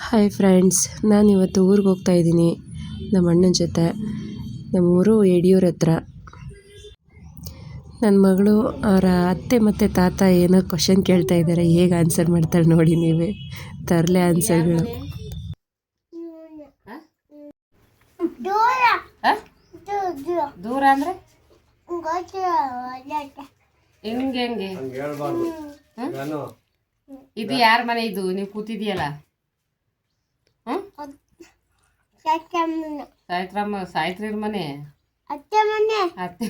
Hi friends, ನಾನಿವತ್ತು ಊರಿಗೆ ಹೋಗ್ತಾ ಇದ್ದೀನಿ ನಮ್ಮ ಅಣ್ಣನ ಜೊತೆ. ನಮ್ಮೂರು ಯಡಿಯೂರ ಹತ್ರ. ನನ್ನ ಮಗಳು ಅವರ ಅತ್ತೆ ಮತ್ತು ತಾತ ಏನೋ ಕ್ವಶನ್ ಕೇಳ್ತಾ ಇದ್ದಾರೆ. ಹೇಗೆ ಆನ್ಸರ್ ಮಾಡ್ತಾಳೆ ನೋಡಿ ನೀವೇ. ತರಲೆ ಆನ್ಸರ್ಗಳು. ದೂರ ಅಂದ್ರೆ ಹೆಂಗೆ ಹೆಂಗೆ ಇದು ಯಾರ ಮನೆ? ಇದು ನೀವು ಕೂತಿದೀಯಲ್ಲ, ಸಾಯ್ತ್ರಿ ಮನೆ, ಅತ್ತೆ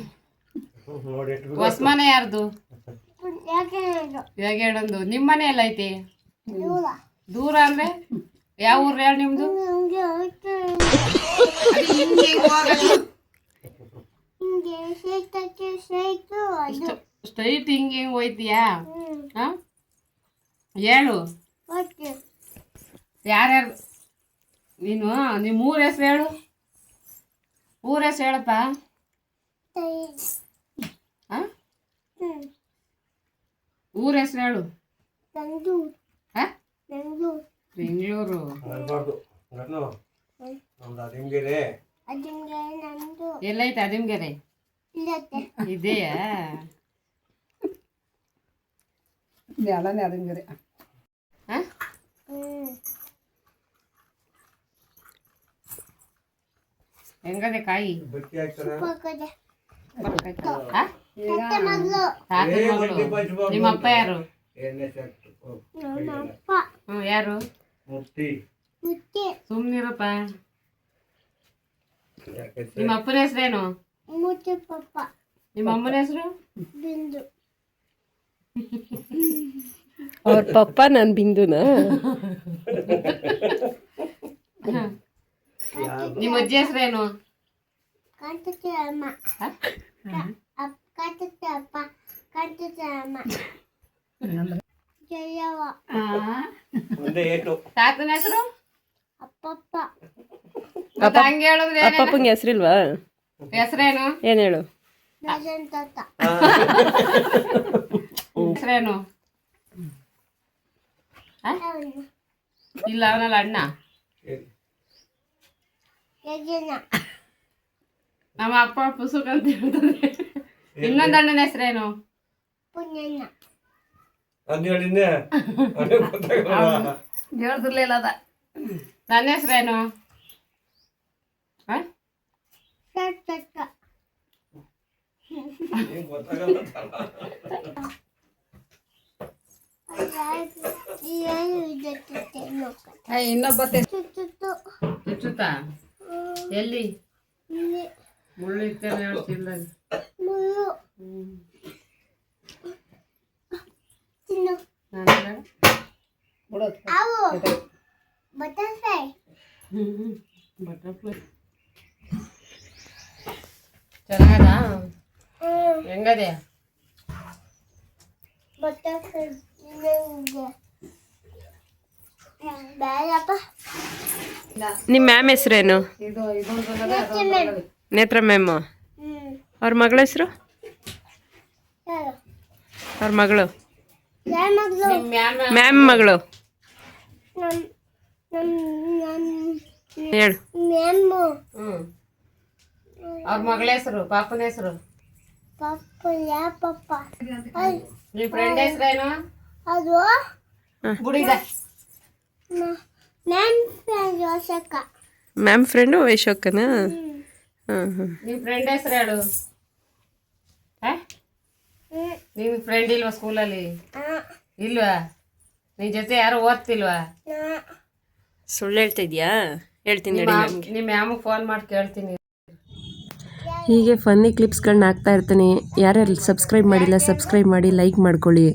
ಹೊಸ ಮನೆ ಯಾರ್ದು? ಹೇಗೆ ಹೇಳೊಂದು ನಿಮ್ಮ ಮನೆ ಎಲ್ಲ ಐತಿ? ದೂರ ಅಂದ್ರೆ ಯಾವ ಊರು ಹೇಳಿ ನಿಮ್ದು? ಸ್ಟ್ರೈಟ್ ಹಿಂಗೆ ಹೋಯ್ತೀಯಾ? ಹೇಳು ಯಾರ್ಯಾರು ನೀನು? ನಿಮ್ಮ ಊರ ಹೆಸ್ರು ಹೇಳು. ಊರ ಹೆಸ್ರು ಹೇಳಪ್ಪ. ಊರ ಹೆಸ್ರು ಹೇಳು. ಬೆಂಗಳೂರು. ಎಲ್ಲೈತೆ ಅದಿಮ್ಗೆರೆ? ಇದೆಯಾ? ಎಲ್ಲನೇ ಅದಿಮ್ಗೆರೆ. ಹೆಂಗದೆ ಕಾಯಿ? ನಿಮ್ಮ ಅಪ್ಪ ಯಾರು? ಯಾರು? ಸುಮ್ನಿರಪ್ಪ. ನಿಮ್ಮ ಅಪ್ಪನ ಹೆಸ್ರೇನು? ನಿಮ್ಮ ಅಮ್ಮನ ಹೆಸರು? ಅವ್ರ ಪಪ್ಪ ನಾನು ಬಿಂದುನಾ? ನಿಮ್ಮ ಅಜ್ಜಿ ಹೆಸ್ರೇನು? ತಾತನ ಹೆಸರು? ಹಂಗೆ ಹೇಳಿದ್ರೆ ಅಪ್ಪಪ್ಪಂಗೆ ಹೆಸರಿಲ್ವಾ? ಹೆಸರೇನು? ಏನು ಹೇಳು? ಹೆಸರೇನು? ಇಲ್ಲ, ಅವನಲ್ಲ ಅಣ್ಣ. ನಮ್ಮ ಅಪ್ಪ ಪುಸುಕ್ ಅಂತ ಹೇಳ್ತಾರೆ. ಇನ್ನೊಂದು ಅಣ್ಣನ ಹೆಸರೇನು? ಹೇಳ್ದಿರ್ಲಿಲ್ಲ ಅದ. ನನ್ನ ಹೆಸರೇನು? ಇನ್ನೊಬ್ಬ ಚುಚ್ಚುತ್ತಾ? ಎಲ್ಲಿ ಮುಳ್ಳು ಇರ್ತೇನೆ ಹೇಳ್ತಿಲ್ಲ. ಬಟರ್ಫ್ಲೈ ಚೆನ್ನಾಗದ? ಹೆಂಗದೆ? ನಿಮ್ಮ ಮ್ಯಾಮ್ ಹೆಸ್ರೇನು? ನೇತ್ರ ಮ್ಯಾಮ್. ಅವ್ರ ಮಗಳ ಹೆಸರು? ಅವ್ರ ಮಗಳು ಮ್ಯಾಮ್ ಮಗಳು ಹೇಳು. ಅವ್ರ ಮಗಳ ಹೆಸರು? ಪಾಪನ ಹೆಸರು? ನಿಮ್ಮ ಫ್ರೆಂಡ್ ಹೆಸರೇನು? ಮ್ಯಾಮ್ ಫ್ರೆಂಡು ವೈಶೋಕನಾ? ನಿಮ್ಮ ಫ್ರೆಂಡ್ ಹೆಸರು ಹೇಳು. ನಿನ್ ಫ್ರೆಂಡ್ ಇಲ್ವಾ ಸ್ಕೂಲಲ್ಲಿ? ಇಲ್ವಾ? ನಿನ್ ಜೊತೆ ಯಾರು ಓದ್ತಿಲ್ವಾ? ಸುಳ್ಳು ಹೇಳ್ತಾ ಇದೆಯಾ? ಹೇಳ್ತೀನಿ. ನಿಮ್ಮ ಮ್ಯಾಮಿಗೆ ಫೋನ್ ಮಾಡಿ ಕೇಳ್ತೀನಿ. ಹೀಗೆ ಫನ್ನಿ ಕ್ಲಿಪ್ಸ್ಗಳನ್ನ ಹಾಕ್ತಾ ಇರ್ತೀನಿ. ಯಾರ್ಯಾರು ಸಬ್ಸ್ಕ್ರೈಬ್ ಮಾಡಿಲ್ಲ ಸಬ್ಸ್ಕ್ರೈಬ್ ಮಾಡಿ, ಲೈಕ್ ಮಾಡ್ಕೊಳ್ಳಿ.